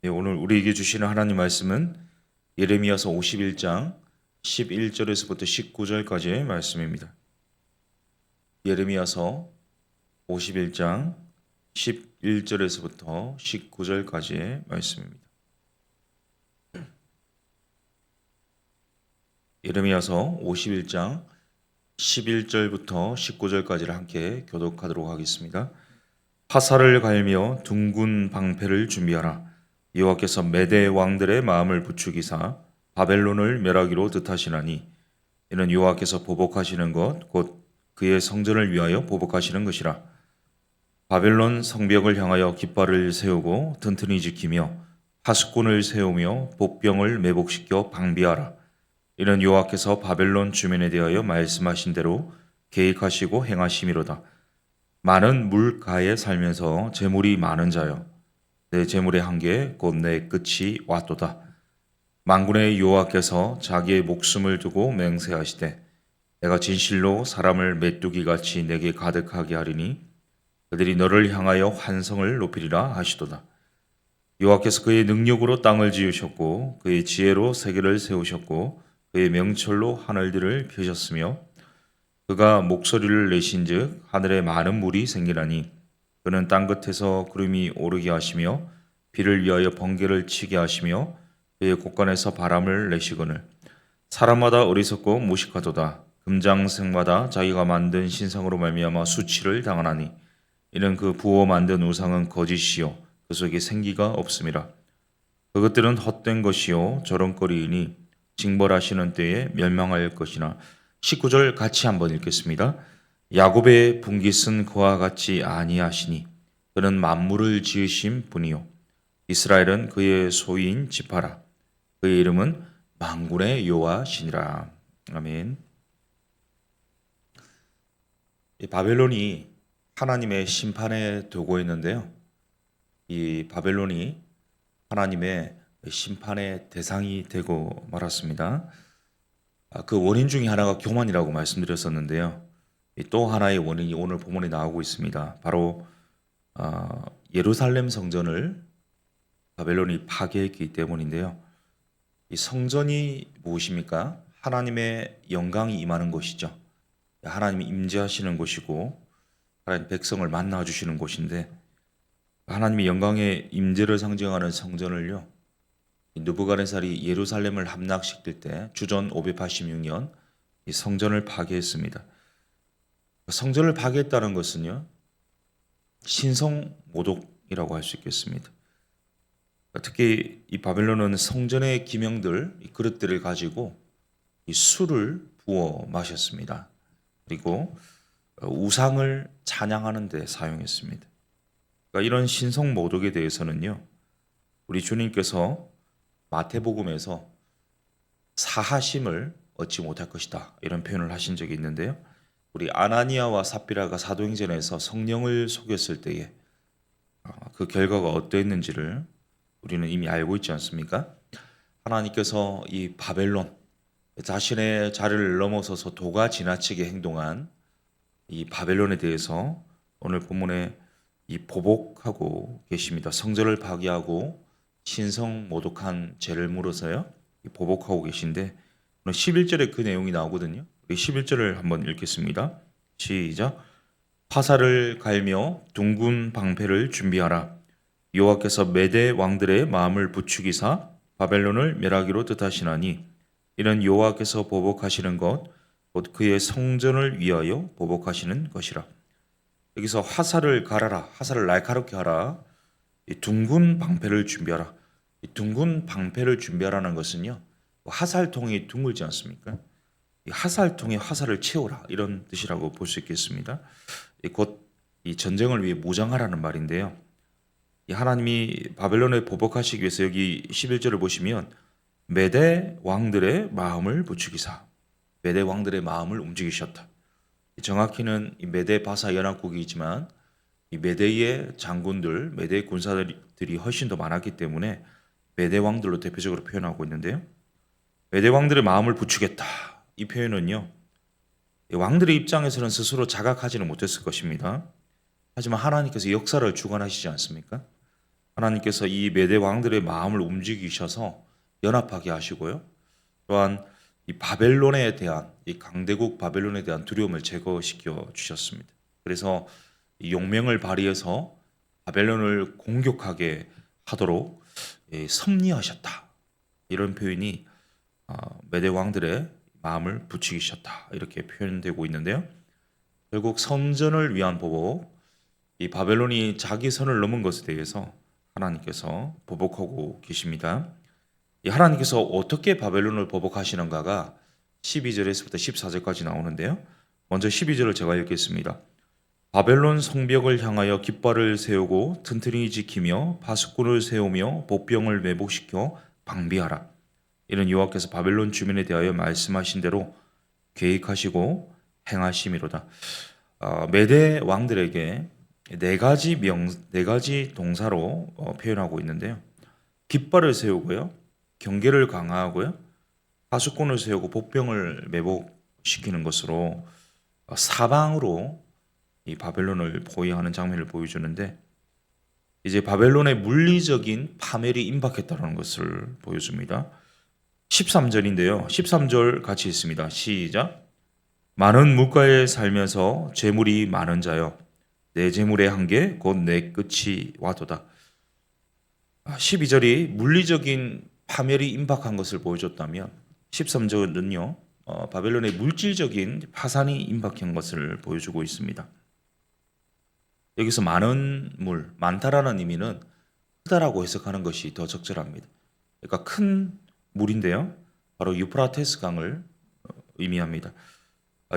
오늘 우리에게 주시는 하나님 말씀은 예레미야서 51장 11절에서부터 19절까지의 말씀입니다. 예레미야서 51장 11절에서부터 19절까지의 말씀입니다. 예레미야서 51장 11절부터 19절까지를 함께 교독하도록 하겠습니다. 화살을 갈며 둥근 방패를 준비하라. 여호와께서 메대 왕들의 마음을 부추기사 바벨론을 멸하기로 뜻하시나니 이는 여호와께서 보복하시는 것 곧 그의 성전을 위하여 보복하시는 것이라. 바벨론 성벽을 향하여 깃발을 세우고 튼튼히 지키며 파수꾼을 세우며 복병을 매복시켜 방비하라. 이는 여호와께서 바벨론 주민에 대하여 말씀하신 대로 계획하시고 행하심이로다. 많은 물가에 살면서 재물이 많은 자여, 내 재물의 한계 곧 내 끝이 왔도다. 만군의 여호와께서 자기의 목숨을 두고 맹세하시되 내가 진실로 사람을 메뚜기같이 내게 가득하게 하리니 그들이 너를 향하여 환성을 높이리라 하시도다. 여호와께서 그의 능력으로 땅을 지으셨고 그의 지혜로 세계를 세우셨고 그의 명철로 하늘들을 펴셨으며 그가 목소리를 내신즉 하늘에 많은 물이 생기나니 그는 땅끝에서 구름이 오르게 하시며 비를 위하여 번개를 치게 하시며 그의 곳간에서 바람을 내시거늘 사람마다 어리석고 무식하도다. 금장색마다 자기가 만든 신상으로 말미암아 수치를 당하나니 이는 그 부어 만든 우상은 거짓이요 그 속에 생기가 없음이라. 그것들은 헛된 것이요 저런거리이니 징벌하시는 때에 멸망할 것이나. 19절 같이 한번 읽겠습니다. 야곱의 분깃은 그와 같이 아니하시니 그는 만물을 지으신 분이요 이스라엘은 그의 소유인 지파라. 그의 이름은 만군의 여호와시니라. 아멘. 이 바벨론이 하나님의 심판의 도구였는데요. 이 바벨론이 하나님의 심판의 대상이 되고 말았습니다. 그 원인 중에 하나가 교만이라고 말씀드렸었는데요. 또 하나의 원인이 오늘 본문에 나오고 있습니다. 바로 예루살렘 성전을 바벨론이 파괴했기 때문인데요. 이 성전이 무엇입니까? 하나님의 영광이 임하는 곳이죠. 하나님이 임재하시는 곳이고 하나님 백성을 만나주시는 곳인데 하나님의 영광의 임재를 상징하는 성전을요. 느부갓네살이 예루살렘을 함락시킬 때 주전 586년 이 성전을 파괴했습니다. 성전을 파괴했다는 것은요. 신성 모독이라고 할 수 있겠습니다. 특히 이 바벨론은 성전의 기명들, 이 그릇들을 가지고 이 술을 부어 마셨습니다. 그리고 우상을 찬양하는 데 사용했습니다. 그러니까 이런 신성 모독에 대해서는요. 우리 주님께서 마태복음에서 사하심을 얻지 못할 것이다 이런 표현을 하신 적이 있는데요. 우리 아나니아와 삽비라가 사도행전에서 성령을 속였을 때에 그 결과가 어떠했는지를 우리는 이미 알고 있지 않습니까? 하나님께서 이 바벨론 자신의 자리를 넘어서서 도가 지나치게 행동한 이 바벨론에 대해서 오늘 본문에 이 보복하고 계십니다. 성전을 파괴하고 신성 모독한 죄를 물어서요. 보복하고 계신데 11절에 그 내용이 나오거든요. 11절을 한번 읽겠습니다. 시작. 화살을 갈며 둥근 방패를 준비하라. 여호와께서 메대 왕들의 마음을 부추기사 바벨론을 멸하기로 뜻하시나니 이는 여호와께서 보복하시는 것 곧 그의 성전을 위하여 보복하시는 것이라. 여기서 화살을 갈아라. 화살을 날카롭게 하라. 이 둥근 방패를 준비하라. 이 둥근 방패를 준비하라는 것은요. 화살통이 둥글지 않습니까? 이 화살통에 화살을 채우라 이런 뜻이라고 볼 수 있겠습니다. 곧 이 전쟁을 위해 무장하라는 말인데요. 이 하나님이 바벨론에 보복하시기 위해서 여기 11절을 보시면 메대 왕들의 마음을 부추기사 메대 왕들의 마음을 움직이셨다. 정확히는 이 메대 바사 연합국이지만 이 메대의 장군들, 메대의 군사들이 훨씬 더 많았기 때문에 메대 왕들로 대표적으로 표현하고 있는데요. 메대 왕들의 마음을 부추겠다. 이 표현은요. 왕들의 입장에서는 스스로 자각하지는 못했을 것입니다. 하지만 하나님께서 역사를 주관하시지 않습니까? 하나님께서 이 메대 왕들의 마음을 움직이셔서 연합하게 하시고요. 또한 이 바벨론에 대한 이 강대국 바벨론에 대한 두려움을 제거시켜 주셨습니다. 그래서 이 용맹을 발휘해서 바벨론을 공격하게 하도록 섭리하셨다. 이런 표현이 메대 왕들의 마음을 부추기셨다. 이렇게 표현되고 있는데요. 결국 선전을 위한 보복, 이 바벨론이 자기 선을 넘은 것에 대해서 하나님께서 보복하고 계십니다. 이 하나님께서 어떻게 바벨론을 보복하시는가가 12절에서부터 14절까지 나오는데요. 먼저 12절을 제가 읽겠습니다. 바벨론 성벽을 향하여 깃발을 세우고 튼튼히 지키며 파수꾼을 세우며 보병을 매복시켜 방비하라. 이는 여호와께서 바벨론 주민에 대하여 말씀하신 대로 계획하시고 행하심이로다. 메대 왕들에게 네 가지 동사로 표현하고 있는데요. 깃발을 세우고요, 경계를 강화하고요, 파수꾼을 세우고 복병을 매복시키는 것으로 사방으로 이 바벨론을 포위하는 장면을 보여주는데, 이제 바벨론의 물리적인 파멸이 임박했다는 것을 보여줍니다. 13절인데요. 13절 같이 있습니다. 시작. 많은 물가에 살면서 재물이 많은 자여, 내 재물의 한계 곧 내 끝이 와도다. 12절이 물리적인 파멸이 임박한 것을 보여줬다면 13절은요, 바벨론의 물질적인 파산이 임박한 것을 보여주고 있습니다. 여기서 많은 물, 많다라는 의미는 크다라고 해석하는 것이 더 적절합니다. 그러니까 큰 물인데요, 바로 유프라테스 강을 의미합니다.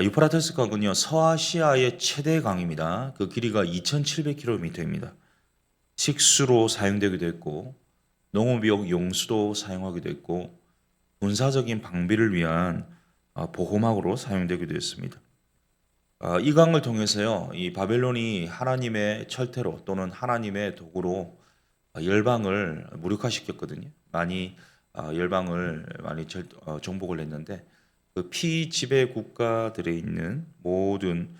유프라테스 강은요, 서아시아의 최대 강입니다. 그 길이가 2,700km입니다. 식수로 사용되기도 했고, 농업용 용수도 사용하기도 했고, 군사적인 방비를 위한 보호막으로 사용되기도 했습니다. 이 강을 통해서요, 이 바벨론이 하나님의 철퇴로 또는 하나님의 도구로 열방을 무력화시켰거든요. 열방을 많이 정복을 했는데, 그 피지배 국가들에 있는 모든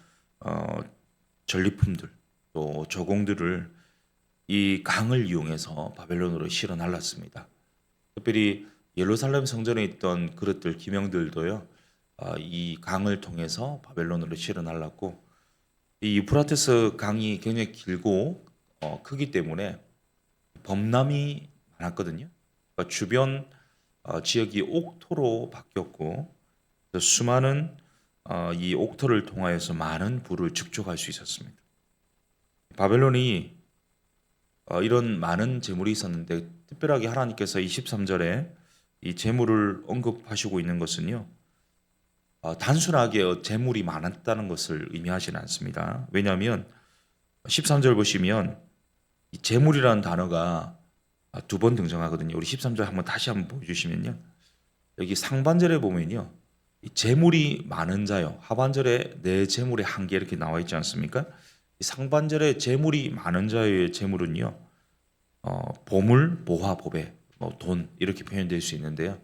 전리품들 또 저공들을 이 강을 이용해서 바벨론으로 실어 날랐습니다. 특별히 예루살렘 성전에 있던 그릇들, 기명들도요, 이 강을 통해서 바벨론으로 실어 날랐고, 이 유프라테스 강이 굉장히 길고 크기 때문에 범람이 많았거든요. 그러니까 주변 지역이 옥토로 바뀌었고, 수많은 이 옥토를 통하여서 많은 부를 축적할 수 있었습니다. 바벨론이 이런 많은 재물이 있었는데, 특별하게 하나님께서 23절에 이 재물을 언급하시고 있는 것은요, 단순하게 재물이 많았다는 것을 의미하지는 않습니다. 왜냐하면 13절 보시면 이 재물이라는 단어가 두 번 등장하거든요. 우리 13절 다시 한번 보여주시면요, 여기 상반절에 보면요, 이 재물이 많은 자요, 하반절에 내 재물의 한계 이렇게 나와 있지 않습니까? 이 상반절에 재물이 많은 자의 재물은요, 보물, 보화, 보배, 돈 이렇게 표현될 수 있는데요.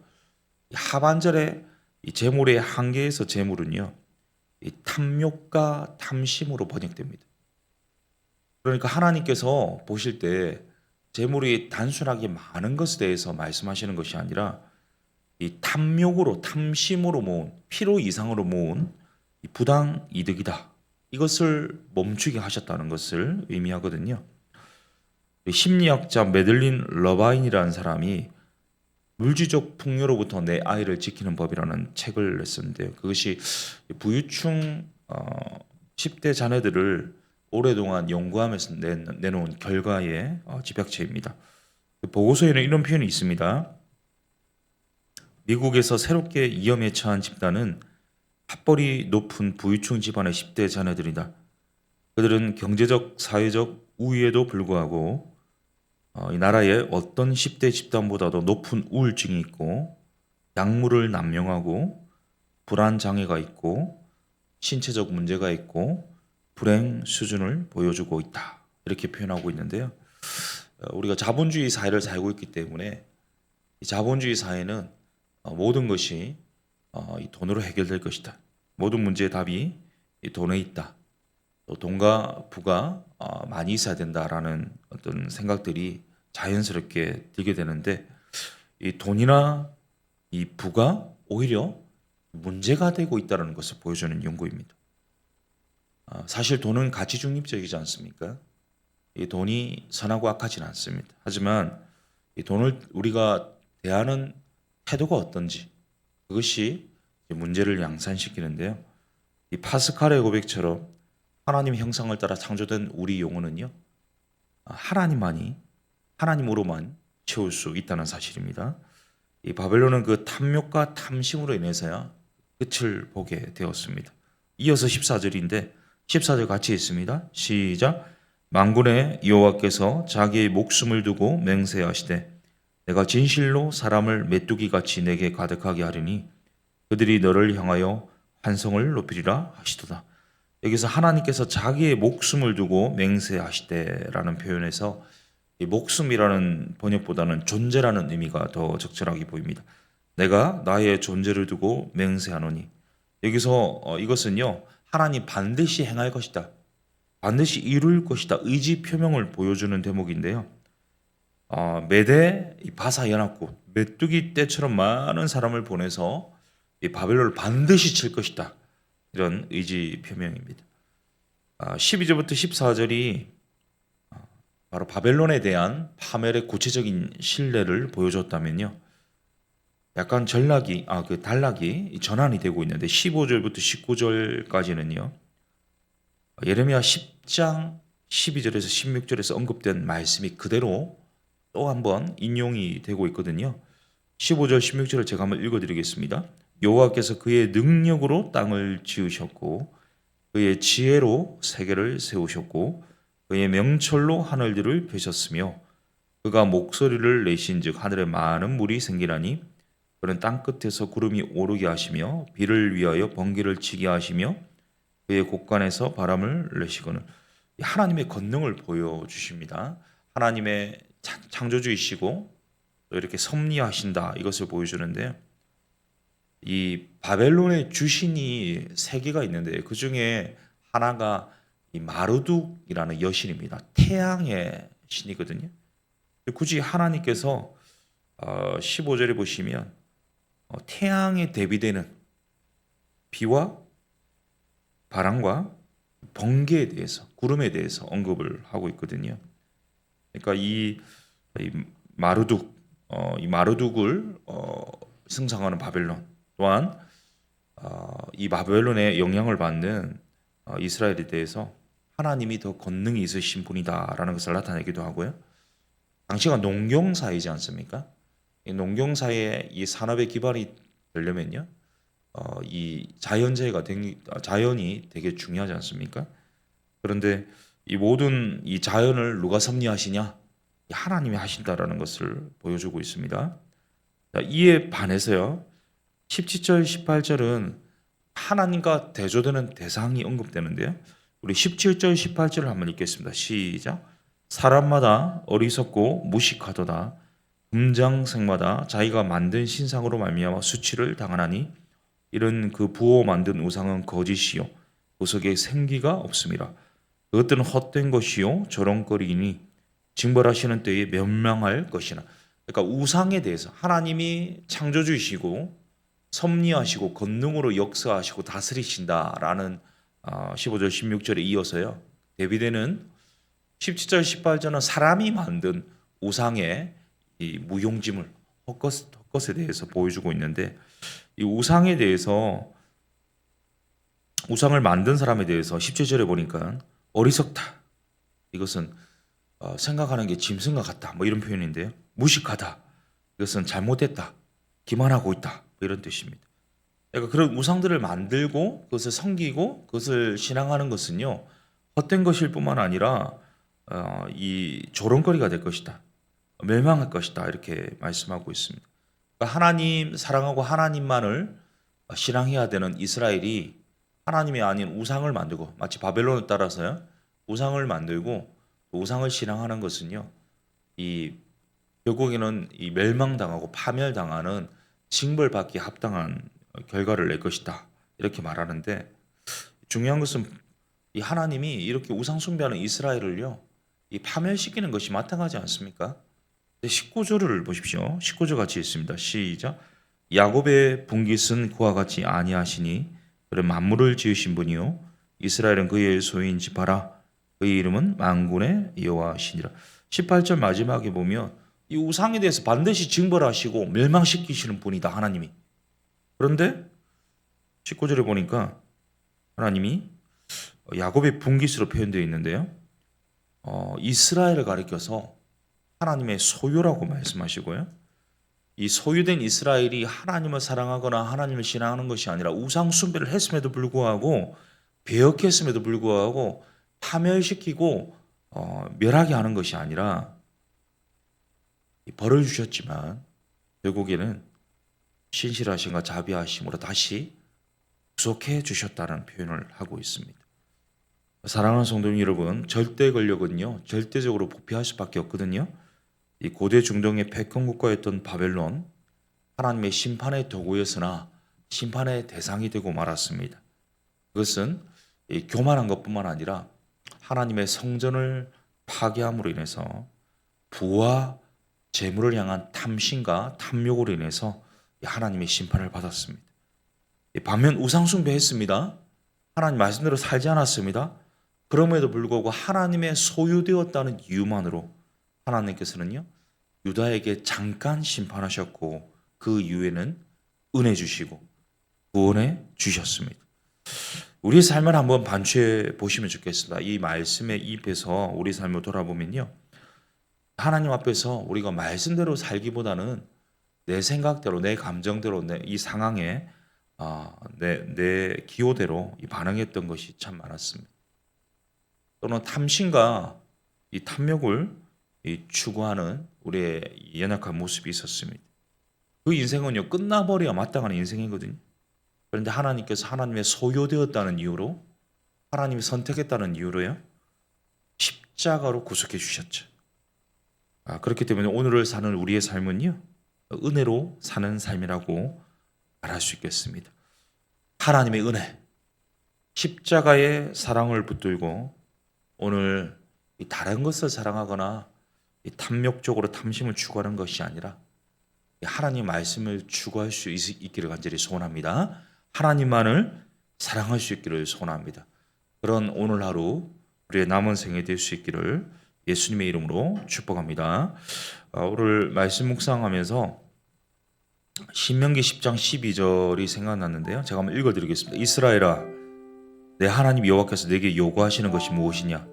이 하반절에 이 재물의 한계에서 재물은요, 이 탐욕과 탐심으로 번역됩니다. 그러니까 하나님께서 보실 때 재물이 단순하게 많은 것에 대해서 말씀하시는 것이 아니라 이 탐욕으로, 탐심으로 모은, 필요 이상으로 모은 이 부당 이득이다. 이것을 멈추게 하셨다는 것을 의미하거든요. 심리학자 메들린 러바인이라는 사람이 물질적 풍요로부터 내 아이를 지키는 법이라는 책을 냈었는데요. 그것이 부유층 10대 자녀들을 오랫동안 연구하면서 내놓은 결과의 집약체입니다. 보고서에는 이런 표현이 있습니다. 미국에서 새롭게 위험에 처한 집단은 학벌이 높은 부유층 집안의 10대 자녀들이다. 그들은 경제적, 사회적 우위에도 불구하고 이 나라의 어떤 10대 집단보다도 높은 우울증이 있고, 약물을 남용하고, 불안 장애가 있고, 신체적 문제가 있고, 불행 수준을 보여주고 있다. 이렇게 표현하고 있는데요. 우리가 자본주의 사회를 살고 있기 때문에 이 자본주의 사회는 모든 것이 이 돈으로 해결될 것이다. 모든 문제의 답이 이 돈에 있다. 또 돈과 부가 많이 있어야 된다라는 어떤 생각들이 자연스럽게 들게 되는데 이 돈이나 이 부가 오히려 문제가 되고 있다는 것을 보여주는 연구입니다. 사실 돈은 가치 중립적이지 않습니까? 이 돈이 선하고 악하지는 않습니다. 하지만 이 돈을 우리가 대하는 태도가 어떤지 그것이 문제를 양산시키는데요. 이 파스칼의 고백처럼 하나님의 형상을 따라 창조된 우리 영혼은요, 하나님만이 하나님으로만 채울 수 있다는 사실입니다. 이 바벨론은 그 탐욕과 탐심으로 인해서야 끝을 보게 되었습니다. 이어서 14절인데 14절 같이 있습니다. 시작. 만군의 여호와께서 자기의 목숨을 두고 맹세하시되 내가 진실로 사람을 메뚜기 같이 내게 가득하게 하리니 그들이 너를 향하여 환성을 높이리라 하시도다. 여기서 하나님께서 자기의 목숨을 두고 맹세하시되라는 표현에서 이 목숨이라는 번역보다는 존재라는 의미가 더 적절하게 보입니다. 내가 나의 존재를 두고 맹세하노니 여기서 이것은요 하나님 반드시 행할 것이다. 반드시 이룰 것이다. 의지 표명을 보여주는 대목인데요. 메대 바사 연합국 메뚜기 떼처럼 많은 사람을 보내서 이 바벨론을 반드시 칠 것이다. 이런 의지 표명입니다. 12절부터 14절이 바로 바벨론에 대한 파멸의 구체적인 신뢰를 보여줬다면요. 약간 단락이 전환이 되고 있는데 15절부터 19절까지는요. 예레미야 10장 12절에서 16절에서 언급된 말씀이 그대로 또 한번 인용이 되고 있거든요. 15절 16절을 제가 한번 읽어드리겠습니다. 여호와께서 그의 능력으로 땅을 지으셨고 그의 지혜로 세계를 세우셨고 그의 명철로 하늘들을 펴셨으며 그가 목소리를 내신즉 하늘에 많은 물이 생기나니 그는 땅 끝에서 구름이 오르게 하시며 비를 위하여 번개를 치게 하시며 그의 곳간에서 바람을 내시거늘. 하나님의 권능을 보여주십니다. 하나님의 창조주이시고 또 이렇게 섭리하신다 이것을 보여주는데요. 이 바벨론의 주신이 세 개가 있는데 그 중에 하나가 이 마르둑이라는 여신입니다. 태양의 신이거든요. 굳이 하나님께서 15절에 보시면 태양에 대비되는 비와 바람과 번개에 대해서 구름에 대해서 언급을 하고 있거든요. 그러니까 이 마르둑을 승상하는 바벨론 또한 이 바벨론의 영향을 받는 이스라엘에 대해서 하나님이 더 권능이 있으신 분이다라는 것을 나타내기도 하고요. 당시가 농경사회지 않습니까? 이 농경사회의 이 산업의 기반이 되려면요, 이 자연이 되게 중요하지 않습니까? 그런데 이 모든 이 자연을 누가 섭리하시냐? 하나님이 하신다라는 것을 보여주고 있습니다. 이에 반해서요, 17절, 18절은 하나님과 대조되는 대상이 언급되는데요. 우리 17절, 18절을 한번 읽겠습니다. 시작. 사람마다 어리석고 무식하도다. 금장색마다 자기가 만든 신상으로 말미암아 수치를 당하나니 이런 그 부호 만든 우상은 거짓이요 그 속에 생기가 없음이라. 그것들은 헛된 것이요 조롱거리니 징벌하시는 때에 멸망할 것이나. 그러니까 우상에 대해서 하나님이 창조주이시고 섭리하시고 권능으로 역사하시고 다스리신다라는 15절 16절에 이어서요. 대비되는 17절 18절은 사람이 만든 우상의 이 무용지물 헛것에 대해서 보여주고 있는데 이 우상에 대해서 우상을 만든 사람에 대해서 17절에 보니까 어리석다. 이것은 생각하는 게 짐승과 같다. 뭐 이런 표현인데요. 무식하다. 이것은 잘못됐다. 기만하고 있다. 뭐 이런 뜻입니다. 그러니까 그런 우상들을 만들고 그것을 섬기고 그것을 신앙하는 것은요. 헛된 것일 뿐만 아니라 이 조롱거리가 될 것이다. 멸망할 것이다. 이렇게 말씀하고 있습니다. 그러니까 하나님 사랑하고 하나님만을 신앙해야 되는 이스라엘이 하나님이 아닌 우상을 만들고 마치 바벨론을 따라서요. 우상을 만들고 우상을 신앙하는 것은요. 이 결국에는 이 멸망당하고 파멸당하는 징벌받기 합당한 결과를 낼 것이다. 이렇게 말하는데 중요한 것은 이 하나님이 이렇게 우상 숭배하는 이스라엘을요. 이 파멸시키는 것이 마땅하지 않습니까? 19절을 보십시오. 19절 같이 있습니다. 시작. 야곱의 분깃은 그와 같이 아니하시니 그는 만물을 지으신 분이요 이스라엘은 그의 소유인지 봐라. 그의 이름은 만군의 여호와시니라. 18절 마지막에 보면 이 우상에 대해서 반드시 징벌하시고 멸망시키시는 분이다, 하나님이. 그런데 19절에 보니까 하나님이 야곱의 분깃으로 표현되어 있는데요. 이스라엘을 가리켜서 하나님의 소유라고 말씀하시고요. 이 소유된 이스라엘이 하나님을 사랑하거나 하나님을 신앙하는 것이 아니라 우상 숭배를 했음에도 불구하고, 배역했음에도 불구하고 파멸시키고 멸하게 하는 것이 아니라 벌을 주셨지만 결국에는 신실하심과 자비하심으로 다시 구속해 주셨다는 표현을 하고 있습니다. 사랑하는 성도님 여러분, 절대 권력은요 절대적으로 부패할 수밖에 없거든요. 이 고대 중동의 패권 국가였던 바벨론, 하나님의 심판의 도구였으나 심판의 대상이 되고 말았습니다. 그것은 교만한 것뿐만 아니라 하나님의 성전을 파괴함으로 인해서 부와 재물을 향한 탐심과 탐욕으로 인해서 하나님의 심판을 받았습니다. 반면 우상숭배했습니다. 하나님 말씀대로 살지 않았습니다. 그럼에도 불구하고 하나님의 소유되었다는 이유만으로 하나님께서는요 유다에게 잠깐 심판하셨고 그 이후에는 은혜 주시고 구원해 주셨습니다. 우리의 삶을 한번 반추해 보시면 좋겠습니다. 이 말씀에 입에서 우리 삶을 돌아보면요, 하나님 앞에서 우리가 말씀대로 살기보다는 내 생각대로, 내 감정대로, 이 상황에 내 기호대로 반응했던 것이 참 많았습니다. 또는 탐심과 이 탐욕을 추구하는 우리의 연약한 모습이 있었습니다. 그 인생은요 끝나버려야 마땅한 인생이거든요. 그런데 하나님께서 하나님의 소유되었다는 이유로, 하나님이 선택했다는 이유로요 십자가로 구속해 주셨죠. 그렇기 때문에 오늘을 사는 우리의 삶은요 은혜로 사는 삶이라고 말할 수 있겠습니다. 하나님의 은혜, 십자가의 사랑을 붙들고 오늘 다른 것을 사랑하거나 탐욕적으로 탐심을 추구하는 것이 아니라 하나님 말씀을 추구할 수 있기를 간절히 소원합니다. 하나님만을 사랑할 수 있기를 소원합니다. 그런 오늘 하루 우리의 남은 생에 될 수 있기를 예수님의 이름으로 축복합니다. 오늘 말씀 묵상하면서 신명기 10장 12절이 생각났는데요. 제가 한번 읽어드리겠습니다. 이스라엘아, 내 하나님 여호와께서 내게 요구하시는 것이 무엇이냐?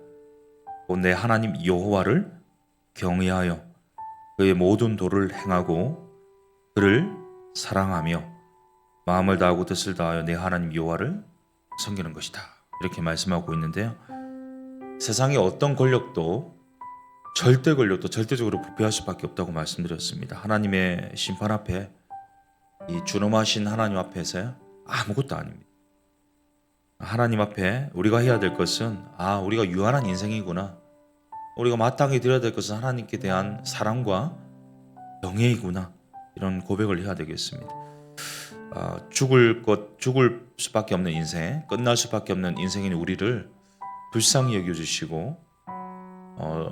곧 내 하나님 여호와를 경외하여 그의 모든 도를 행하고 그를 사랑하며 마음을 다하고 뜻을 다하여 내 하나님 여호와를 섬기는 것이다. 이렇게 말씀하고 있는데요. 세상의 어떤 권력도, 절대 권력도 절대적으로 부패할 수밖에 없다고 말씀드렸습니다. 하나님의 심판 앞에, 이 준엄하신 하나님 앞에서요 아무것도 아닙니다. 하나님 앞에 우리가 해야 될 것은 우리가 유한한 인생이구나, 우리가 마땅히 드려야 될 것은 하나님께 대한 사랑과 경외이구나, 이런 고백을 해야 되겠습니다. 죽을 수밖에 없는 인생, 끝날 수밖에 없는 인생인 우리를 불쌍히 여겨주시고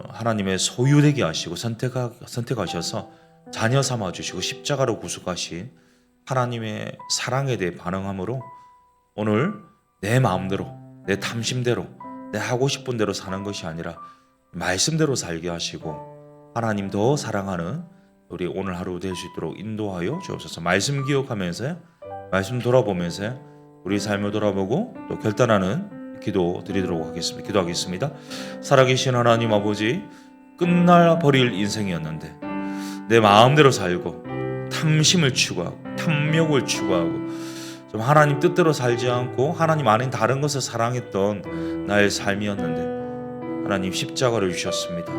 하나님의 소유되게 하시고 선택하셔서 자녀 삼아주시고 십자가로 구속하신 하나님의 사랑에 대해 반응함으로 오늘 내 마음대로, 내 탐심대로, 내 하고 싶은 대로 사는 것이 아니라 말씀대로 살게 하시고 하나님 더 사랑하는 우리 오늘 하루 될 수 있도록 인도하여 주옵소서. 말씀 기억하면서요, 말씀 돌아보면서요, 우리 삶을 돌아보고 또 결단하는 기도 드리도록 하겠습니다. 기도하겠습니다. 살아계신 하나님 아버지, 끝나버릴 인생이었는데 내 마음대로 살고 탐심을 추구하고 탐욕을 추구하고 좀 하나님 뜻대로 살지 않고 하나님 아닌 다른 것을 사랑했던 나의 삶이었는데 하나님 십자가를 주셨습니다.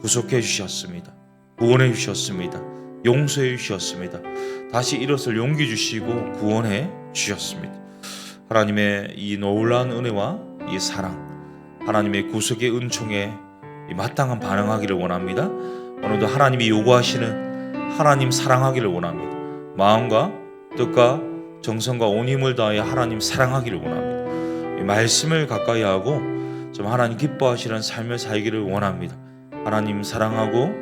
구속해 주셨습니다. 구원해 주셨습니다. 용서해 주셨습니다. 다시 일어설 용기 주시고 구원해 주셨습니다. 하나님의 이 놀라운 은혜와 이 사랑, 하나님의 구속의 은총에 마땅한 반응하기를 원합니다. 오늘도 하나님이 요구하시는 하나님 사랑하기를 원합니다. 마음과 뜻과 정성과 온 힘을 다하여 하나님 사랑하기를 원합니다. 이 말씀을 가까이 하고 좀 하나님 기뻐하시는 삶을 살기를 원합니다. 하나님 사랑하고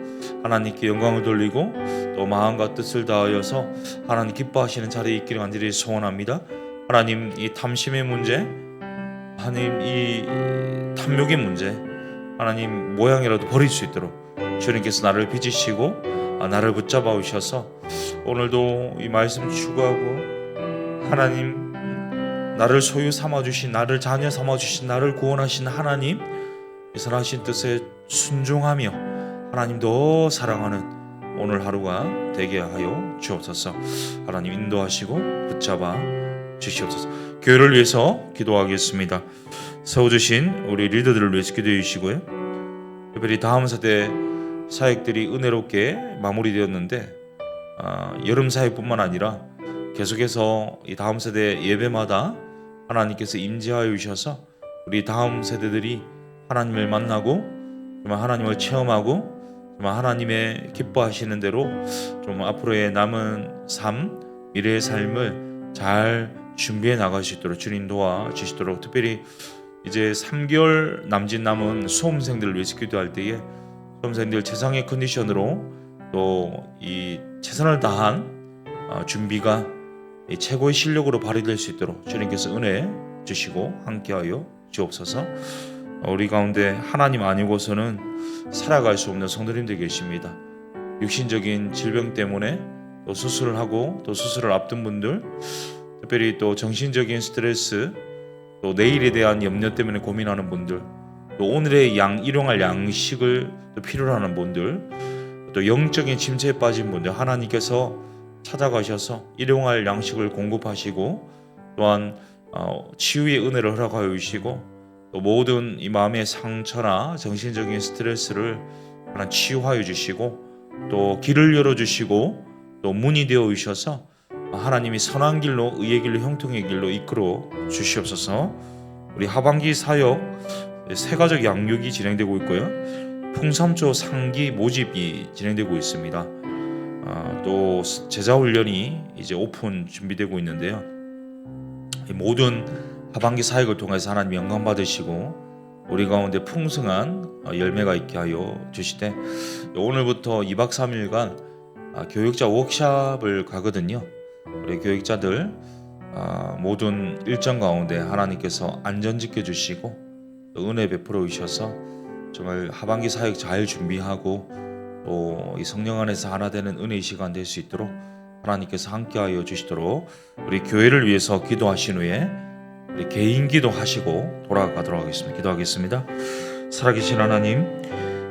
하나님께 영광을 돌리고 또 마음과 뜻을 다하여서 하나님 기뻐하시는 자리에 있기를 간절히 소원합니다. 하나님 이 탐심의 문제, 하나님 이 탐욕의 문제, 하나님 모양이라도 버릴 수 있도록 주님께서 나를 빚으시고 나를 붙잡아 오셔서 오늘도 이 말씀 추구하고 하나님 나를 소유 삼아주신, 나를 자녀 삼아주신, 나를 구원하신 하나님 이 선하신 뜻에 순종하며 하나님 더 사랑하는 오늘 하루가 되게 하여 주옵소서. 하나님 인도하시고 붙잡아 주시옵소서. 교회를 위해서 기도하겠습니다. 세워주신 우리 리더들을 위해서 기도해 주시고요. 특별히 다음 세대 사역들이 은혜롭게 마무리되었는데 여름 사역뿐만 아니라 계속해서 이 다음 세대 예배마다 하나님께서 임재하여 주셔서 우리 다음 세대들이 하나님을 만나고 정말 하나님을 체험하고 정말 하나님의 기뻐하시는 대로 좀 앞으로의 남은 삶, 미래의 삶을 잘 준비해 나갈 수 있도록 주님 도와주시도록, 특별히 이제 3개월 남짓 남은 수험생들을 위해서 기도할 때에 수험생들 최상의 컨디션으로 또 이 최선을 다한 준비가 최고의 실력으로 발휘될 수 있도록 주님께서 은혜 주시고 함께하여 주옵소서. 우리 가운데 하나님 아니고서는 살아갈 수 없는 성도님들 계십니다. 육신적인 질병 때문에 또 수술을 하고 또 수술을 앞둔 분들, 특별히 또 정신적인 스트레스, 또 내일에 대한 염려 때문에 고민하는 분들, 또 오늘의 일용할 양식을 또 필요로 하는 분들, 또 영적인 침체에 빠진 분들 하나님께서 찾아가셔서 일용할 양식을 공급하시고 또한 치유의 은혜를 허락하여 주시고 또 모든 이 마음의 상처나 정신적인 스트레스를 하나님 치유하여 주시고 또 길을 열어주시고 또 문이 되어 주셔서 하나님이 선한 길로, 의의 길로, 형통의 길로 이끌어 주시옵소서. 우리 하반기 사역 세가족 양육이 진행되고 있고요. 풍삼초 상기 모집이 진행되고 있습니다. 또 제자훈련이 이제 오픈 준비되고 있는데요. 모든 하반기 사역을 통해서 하나님 영광 받으시고 우리 가운데 풍성한 열매가 있게 하여 주시되, 오늘부터 2박 3일간 교육자 워크숍을 가거든요. 우리 교육자들 모든 일정 가운데 하나님께서 안전 지켜주시고 은혜 베풀어 주셔서 정말 하반기 사역 잘 준비하고 또 이 성령 안에서 하나 되는 은혜의 시간 될 수 있도록 하나님께서 함께하여 주시도록 우리 교회를 위해서 기도하신 후에 우리 개인 기도하시고 돌아가도록 하겠습니다. 기도하겠습니다. 살아계신 하나님,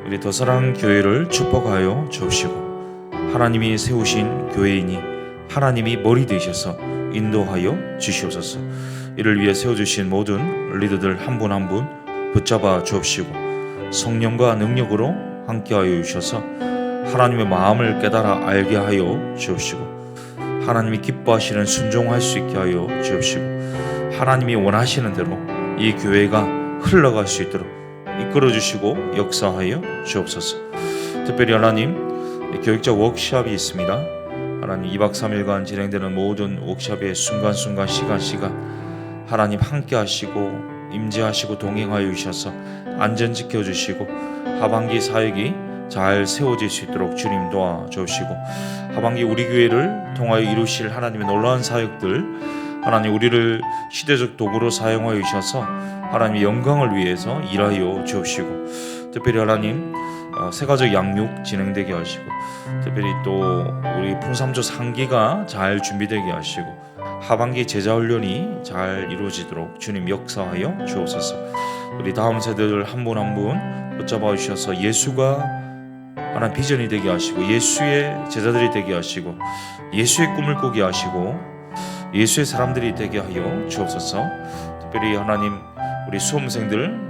우리 더사랑 교회를 축복하여 주옵시고 하나님이 세우신 교회이니 하나님이 머리 되셔서 인도하여 주시옵소서. 이를 위해 세워주신 모든 리더들 한 분 한 분 붙잡아 주옵시고 성령과 능력으로 함께하여 주셔서 하나님의 마음을 깨달아 알게 하여 주옵시고 하나님이 기뻐하시는 순종할 수 있게 하여 주옵시고 하나님이 원하시는 대로 이 교회가 흘러갈 수 있도록 이끌어 주시고 역사하여 주옵소서. 특별히 하나님 교육자 워크숍이 있습니다. 하나님 2박 3일간 진행되는 모든 워크숍의 순간순간 시간 하나님 함께 하시고 임재하시고 동행하여 주셔서 안전 지켜주시고 하반기 사역이 잘 세워질 수 있도록 주님 도와주시고 하반기 우리 교회를 통하여 이루실 하나님의 놀라운 사역들 하나님 우리를 시대적 도구로 사용하여 주셔서 하나님의 영광을 위해서 일하여 주옵시고 특별히 하나님 세가족 양육 진행되게 하시고 특별히 또 우리 풍삼조 상기가 잘 준비되게 하시고 하반기 제자훈련이 잘 이루어지도록 주님 역사하여 주옵소서. 우리 다음 세대들 한 분 한 분 붙잡아 주셔서 예수가 하나님 비전이 되게 하시고 예수의 제자들이 되게 하시고 예수의 꿈을 꾸게 하시고 예수의 사람들이 되게 하여 주옵소서. 특별히 하나님 우리 수험생들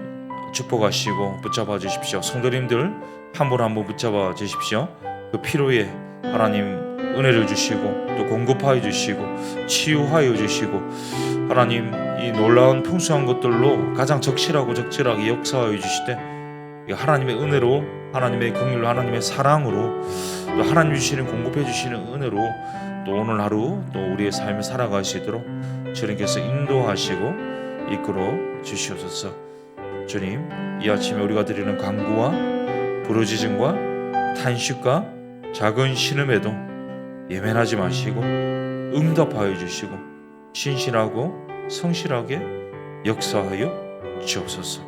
축복하시고 붙잡아 주십시오. 성도님들 한 분 한 분 붙잡아 주십시오. 그 필요에 하나님 은혜를 주시고 또 공급하여 주시고 치유하여 주시고 하나님 이 놀라운 풍성한 것들로 가장 적실하게 역사하여 주시되 하나님의 은혜로 하나님의 긍휼로 하나님의 사랑으로 또 하나님 주시는 공급해 주시는 은혜로 또 오늘 하루 또 우리의 삶을 살아갈 수 있도록 주님께서 인도하시고 이끌어 주시옵소서. 주님 이 아침에 우리가 드리는 간구와 부르짖음과 탄식과 작은 신음에도 예민하지 마시고 응답하여 주시고 신실하고 성실하게 역사하여 주옵소서.